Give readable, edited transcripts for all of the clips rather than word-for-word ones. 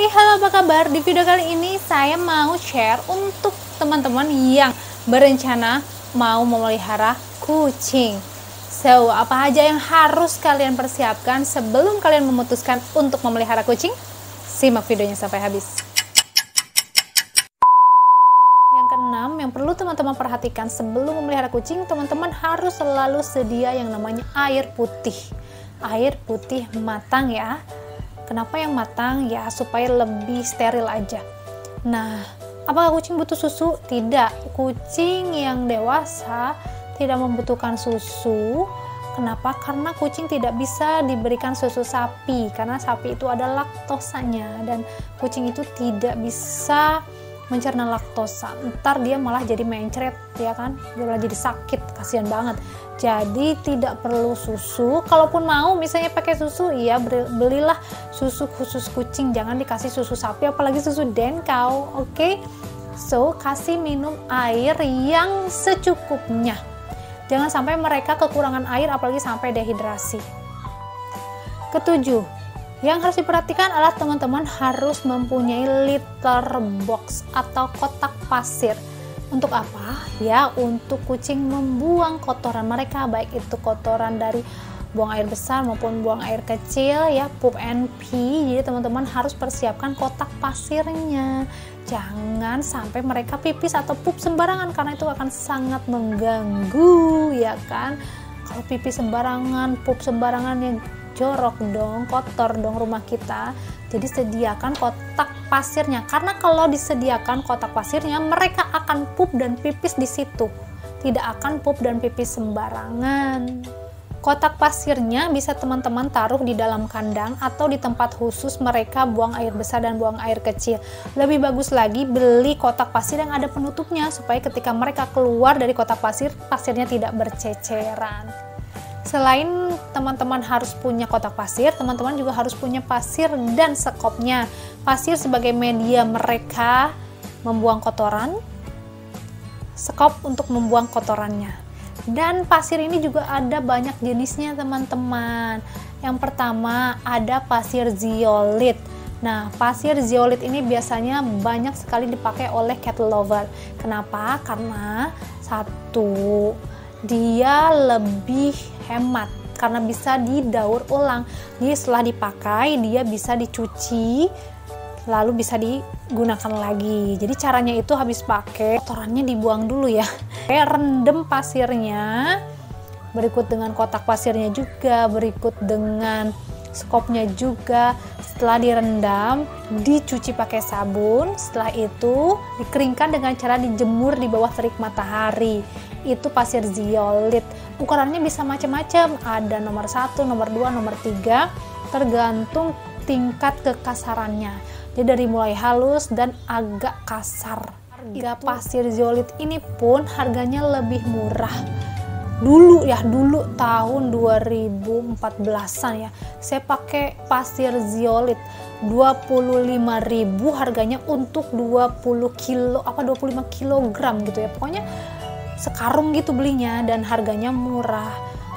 Hai, halo apa kabar? Di video kali ini saya mau share untuk teman-teman yang berencana mau memelihara kucing. So, apa aja yang harus kalian persiapkan sebelum kalian memutuskan untuk memelihara kucing? Simak videonya sampai habis. Yang keenam, yang perlu teman-teman perhatikan sebelum memelihara kucing, teman-teman harus selalu sedia yang namanya air putih. Air putih matang ya. Kenapa yang matang? Ya supaya lebih steril aja. Nah, apakah kucing butuh susu? Tidak. Kucing yang dewasa tidak membutuhkan susu. Kenapa? Karena kucing tidak bisa diberikan susu sapi, karena sapi itu ada laktosanya dan kucing itu tidak bisa mencerna laktosa. Ntar dia malah jadi mencret, ya kan? Dia malah jadi sakit, kasihan banget. Jadi tidak perlu susu. Kalaupun mau misalnya pakai susu, ya belilah susu khusus kucing, jangan dikasih susu sapi apalagi susu denkau. Oke? So, kasih minum air yang secukupnya. Jangan sampai mereka kekurangan air apalagi sampai dehidrasi. Ketujuh, yang harus diperhatikan adalah teman-teman harus mempunyai litter box atau kotak pasir. Untuk apa? Ya, untuk kucing membuang kotoran mereka, baik itu kotoran dari buang air besar maupun buang air kecil ya, poop and pee. Jadi teman-teman harus persiapkan kotak pasirnya. Jangan sampai mereka pipis atau pup sembarangan karena itu akan sangat mengganggu, ya kan? Kalau pipis sembarangan, pup sembarangan, ya jorok dong, kotor dong rumah kita. Jadi sediakan kotak pasirnya, karena kalau disediakan kotak pasirnya mereka akan pup dan pipis di situ, tidak akan pup dan pipis sembarangan. Kotak pasirnya bisa teman-teman taruh di dalam kandang atau di tempat khusus mereka buang air besar dan buang air kecil. Lebih bagus lagi beli kotak pasir yang ada penutupnya supaya ketika mereka keluar dari kotak pasir, pasirnya tidak berceceran. Selain teman-teman harus punya kotak pasir, teman-teman juga harus punya pasir dan sekopnya. Pasir sebagai media mereka membuang kotoran, sekop untuk membuang kotorannya. Dan pasir ini juga ada banyak jenisnya teman-teman. Yang pertama ada pasir zeolite. Nah, pasir zeolite ini biasanya banyak sekali dipakai oleh cat lover. Kenapa? Karena satu, dia lebih hemat karena bisa didaur ulang. Jadi setelah dipakai dia bisa dicuci lalu bisa digunakan lagi. Jadi caranya itu habis pakai kotorannya dibuang dulu ya. Kayak rendam pasirnya, berikut dengan kotak pasirnya juga, berikut dengan skopnya juga. Setelah direndam, dicuci pakai sabun. Setelah itu dikeringkan dengan cara dijemur di bawah terik matahari. Itu pasir zeolite. Ukurannya bisa macam-macam, ada nomor 1, nomor 2, nomor 3, tergantung tingkat kekasarannya. Jadi dari mulai halus dan agak kasar. Harga pasir zeolite ini pun harganya lebih murah. Dulu tahun 2014-an ya, saya pakai pasir zeolite 25.000 harganya untuk 25 kilogram gitu ya. Pokoknya sekarung gitu belinya dan harganya murah.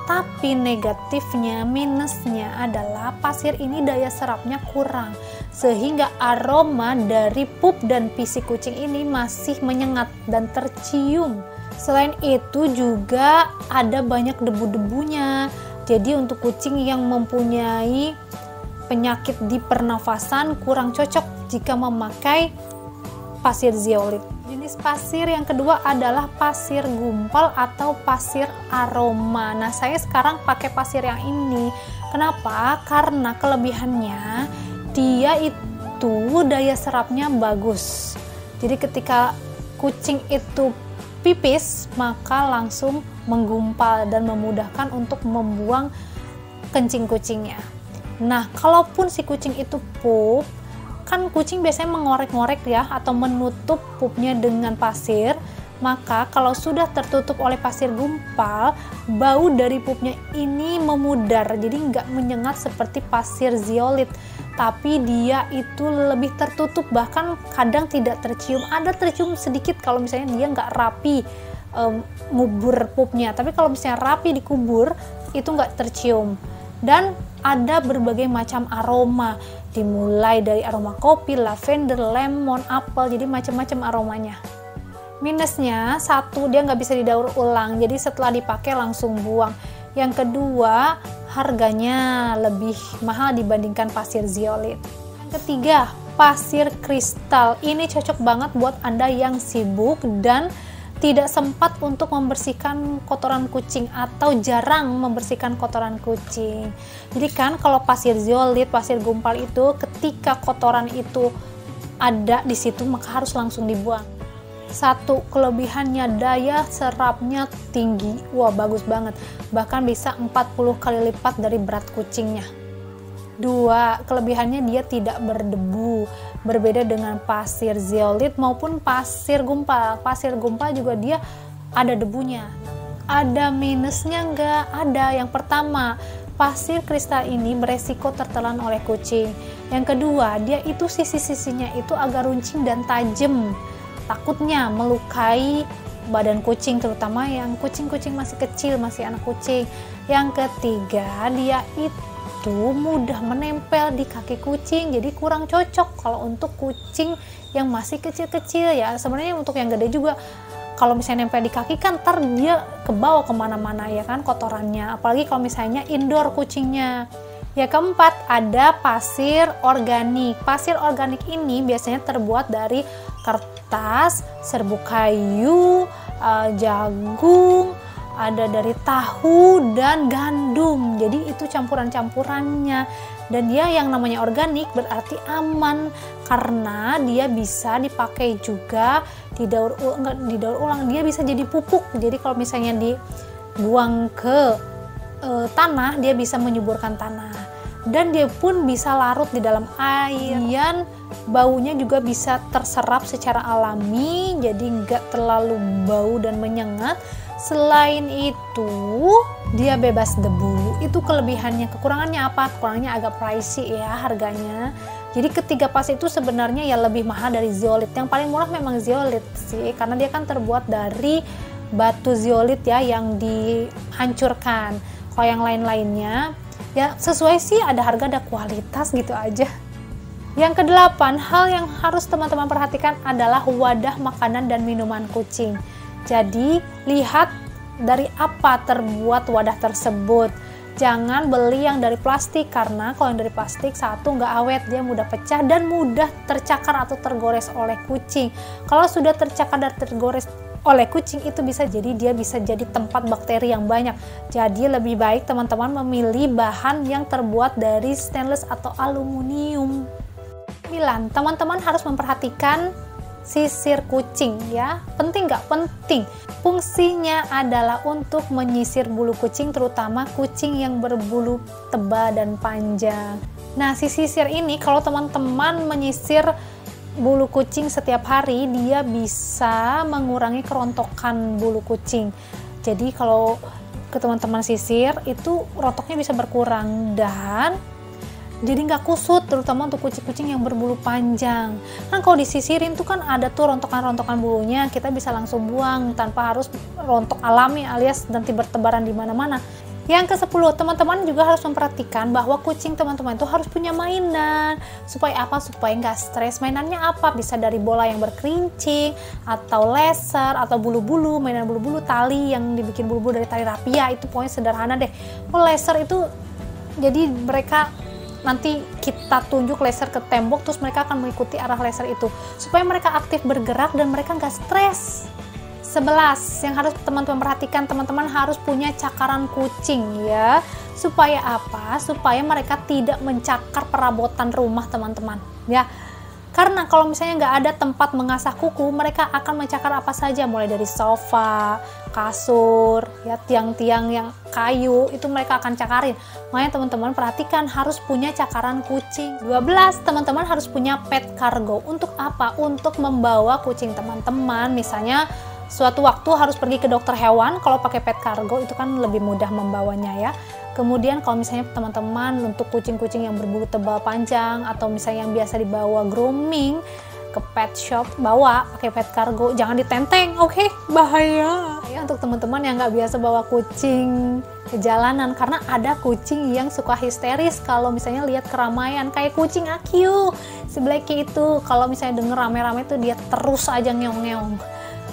Tapi negatifnya, minusnya adalah pasir ini daya serapnya kurang, sehingga aroma dari pup dan pisi kucing ini masih menyengat dan tercium. Selain itu juga ada banyak debu-debunya. Jadi untuk kucing yang mempunyai penyakit di pernafasan kurang cocok jika memakai pasir zeolite. Jenis pasir yang kedua adalah pasir gumpal atau pasir aroma. Nah, saya sekarang pakai pasir yang ini. Kenapa? Karena kelebihannya dia itu daya serapnya bagus. Jadi ketika kucing itu pipis, maka langsung menggumpal dan memudahkan untuk membuang kencing kucingnya. Nah, kalaupun si kucing itu pup, kan kucing biasanya mengorek-ngorek ya atau menutup pupnya dengan pasir, maka kalau sudah tertutup oleh pasir gumpal, bau dari pupnya ini memudar, jadi nggak menyengat seperti pasir zeolite, tapi dia itu lebih tertutup, bahkan kadang tidak tercium. Ada tercium sedikit kalau misalnya dia nggak rapi ngubur pupnya, tapi kalau misalnya rapi dikubur itu nggak tercium. Dan ada berbagai macam aroma, dimulai dari aroma kopi, lavender, lemon, apel, jadi macam-macam aromanya. Minusnya, satu, dia nggak bisa didaur ulang, jadi setelah dipakai langsung buang. Yang kedua, harganya lebih mahal dibandingkan pasir zeolit. Yang ketiga, pasir kristal. Ini cocok banget buat Anda yang sibuk dan tidak sempat untuk membersihkan kotoran kucing atau jarang membersihkan kotoran kucing. Jadi kan kalau pasir zeolit, pasir gumpal itu ketika kotoran itu ada di situ maka harus langsung dibuang. Satu, kelebihannya daya serapnya tinggi. Wah, bagus banget. Bahkan bisa 40 kali lipat dari berat kucingnya. Dua, kelebihannya dia tidak berdebu. Berbeda dengan pasir zeolit maupun pasir gumpal. Pasir gumpal juga dia ada debunya. Ada minusnya nggak? Ada. Yang pertama, pasir kristal ini beresiko tertelan oleh kucing. Yang kedua, dia itu sisi-sisinya itu agak runcing dan tajam. Takutnya melukai badan kucing, terutama yang kucing-kucing masih kecil, masih anak kucing. Yang ketiga, dia itu mudah menempel di kaki kucing, jadi kurang cocok kalau untuk kucing yang masih kecil-kecil ya. Sebenarnya untuk yang gede juga, kalau misalnya nempel di kaki kan ntar dia kebawa kemana-mana ya kan kotorannya, apalagi kalau misalnya indoor kucingnya. Ya keempat, ada pasir organik. Pasir organik ini biasanya terbuat dari kertas, serbuk kayu, jagung, ada dari tahu dan gandum. Jadi itu campuran-campurannya. Dan dia yang namanya organik berarti aman karena dia bisa dipakai juga didaur ulang, dia bisa jadi pupuk. Jadi kalau misalnya dibuang ke tanah, dia bisa menyuburkan tanah dan dia pun bisa larut di dalam air. Dan baunya juga bisa terserap secara alami, jadi nggak terlalu bau dan menyengat. Selain itu, dia bebas debu. Itu kelebihannya. Kekurangannya apa? Kekurangannya agak pricey ya harganya. Jadi ketiga pasir itu sebenarnya ya lebih mahal dari zeolit. Yang paling murah memang zeolit sih, karena dia kan terbuat dari batu zeolit ya yang dihancurkan. Kalau yang lain-lainnya ya sesuai sih, ada harga ada kualitas gitu aja. Yang kedelapan, hal yang harus teman-teman perhatikan adalah wadah makanan dan minuman kucing. Jadi lihat dari apa terbuat wadah tersebut. Jangan beli yang dari plastik, karena kalau yang dari plastik, satu, nggak awet, dia mudah pecah dan mudah tercakar atau tergores oleh kucing. Kalau sudah tercakar dan tergores oleh kucing, itu bisa jadi dia bisa jadi tempat bakteri yang banyak. Jadi lebih baik teman-teman memilih bahan yang terbuat dari stainless atau aluminium. 9. Teman-teman harus memperhatikan sisir kucing ya. Penting nggak? Penting. Fungsinya adalah untuk menyisir bulu kucing, terutama kucing yang berbulu tebal dan panjang. Nah, si sisir ini kalau teman-teman menyisir bulu kucing setiap hari, dia bisa mengurangi kerontokan bulu kucing. Jadi kalau ke teman-teman sisir itu rontoknya bisa berkurang dan jadi nggak kusut, terutama untuk kucing-kucing yang berbulu panjang. Kan kalau disisirin tuh kan ada tuh rontokan-rontokan bulunya, kita bisa langsung buang tanpa harus rontok alami alias nanti bertebaran di mana-mana. Yang ke-10, teman-teman juga harus memperhatikan bahwa kucing teman-teman itu harus punya mainan. Supaya apa? Supaya nggak stres. Mainannya apa? Bisa dari bola yang berkerincing, atau laser, atau bulu-bulu, mainan bulu-bulu, tali yang dibikin bulu-bulu dari tali rapia. Itu pokoknya sederhana deh. Kalau laser itu, jadi mereka nanti kita tunjuk laser ke tembok, terus mereka akan mengikuti arah laser itu. Supaya mereka aktif bergerak dan mereka nggak stres. 11, yang harus teman-teman perhatikan, teman-teman harus punya cakaran kucing ya. Supaya apa? Supaya mereka tidak mencakar perabotan rumah teman-teman ya. Karena kalau misalnya nggak ada tempat mengasah kuku, mereka akan mencakar apa saja, mulai dari sofa, kasur, ya tiang-tiang yang kayu, itu mereka akan cakarin. Makanya teman-teman perhatikan harus punya cakaran kucing. 12, teman-teman harus punya pet cargo. Untuk apa? Untuk membawa kucing teman-teman, misalnya suatu waktu harus pergi ke dokter hewan, kalau pakai pet cargo itu kan lebih mudah membawanya ya. Kemudian kalau misalnya teman-teman untuk kucing-kucing yang berbulu tebal panjang atau misalnya yang biasa dibawa grooming, ke pet shop, bawa pakai pet cargo, jangan ditenteng, oke? Bahaya. Ya, untuk teman-teman yang nggak biasa bawa kucing ke jalanan, karena ada kucing yang suka histeris kalau misalnya lihat keramaian, kayak kucing Akyu, si Blacky itu, kalau misalnya denger rame-rame tuh dia terus aja ngeong-ngeong,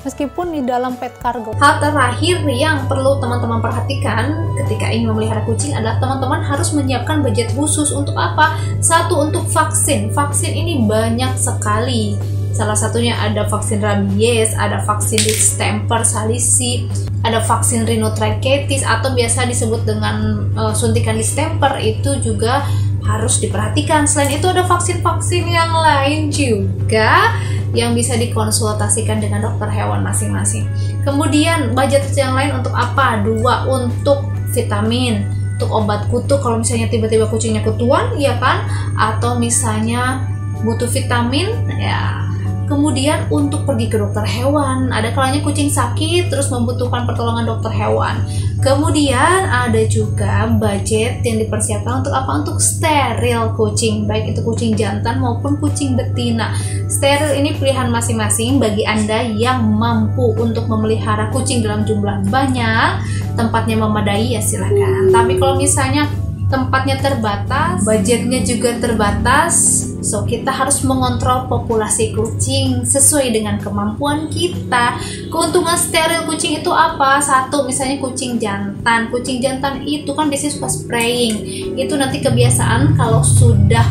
meskipun di dalam pet cargo. Hal terakhir yang perlu teman-teman perhatikan ketika ingin memelihara kucing adalah teman-teman harus menyiapkan budget khusus. Untuk apa? Satu, untuk vaksin. Vaksin ini banyak sekali. Salah satunya ada vaksin rabies, ada vaksin distemper, salisi, ada vaksin rhinotracheatis atau biasa disebut dengan suntikan distemper, itu juga harus diperhatikan. Selain itu ada vaksin-vaksin yang lain juga yang bisa dikonsultasikan dengan dokter hewan masing-masing. Kemudian budget yang lain untuk apa? 2, untuk vitamin, untuk obat kutu kalau misalnya tiba-tiba kucingnya kutuan, ya kan? Atau misalnya butuh vitamin, ya. Kemudian untuk pergi ke dokter hewan, ada kalanya kucing sakit terus membutuhkan pertolongan dokter hewan. Kemudian ada juga budget yang dipersiapkan untuk apa? Untuk steril kucing, baik itu kucing jantan maupun kucing betina. Steril ini pilihan masing-masing bagi Anda yang mampu untuk memelihara kucing dalam jumlah banyak, tempatnya memadai, ya silakan. Tapi kalau misalnya tempatnya terbatas, budgetnya juga terbatas, so kita harus mengontrol populasi kucing sesuai dengan kemampuan kita. Keuntungan steril kucing itu apa? 1, misalnya kucing jantan. Kucing jantan itu kan biasanya suka spraying. Itu nanti kebiasaan kalau sudah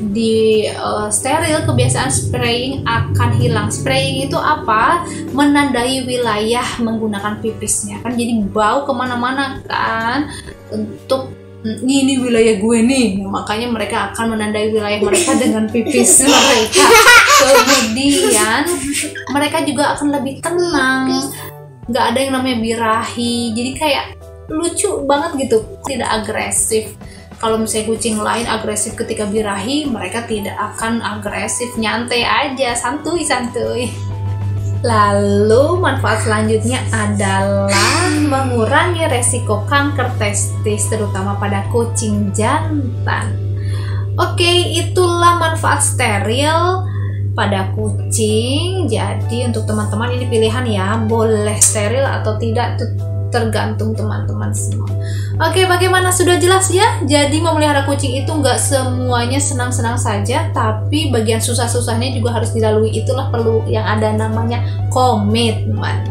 di steril, kebiasaan spraying akan hilang. Spraying itu apa? Menandai wilayah menggunakan pipisnya kan, jadi bau kemana-mana kan, untuk ini wilayah gue nih, makanya mereka akan menandai wilayah mereka dengan pipis mereka. Kemudian mereka juga akan lebih tenang, nggak ada yang namanya birahi, jadi kayak lucu banget gitu, tidak agresif. Kalau misalnya kucing lain agresif ketika birahi, mereka tidak akan agresif, nyantai aja, santuy-santuy. Lalu manfaat selanjutnya adalah mengurangi resiko kanker testis, terutama pada kucing jantan. Oke, itulah manfaat steril pada kucing. Jadi untuk teman-teman ini pilihan ya, boleh steril atau tidak, tergantung teman-teman semua. Oke, bagaimana, sudah jelas ya? Jadi memelihara kucing itu nggak semuanya senang-senang saja, tapi bagian susah-susahnya juga harus dilalui. Itulah perlu yang ada namanya komitmen.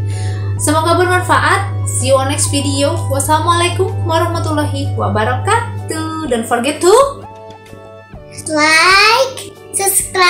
Semoga bermanfaat. See you on next video. Wassalamualaikum warahmatullahi wabarakatuh. Don't forget to like, subscribe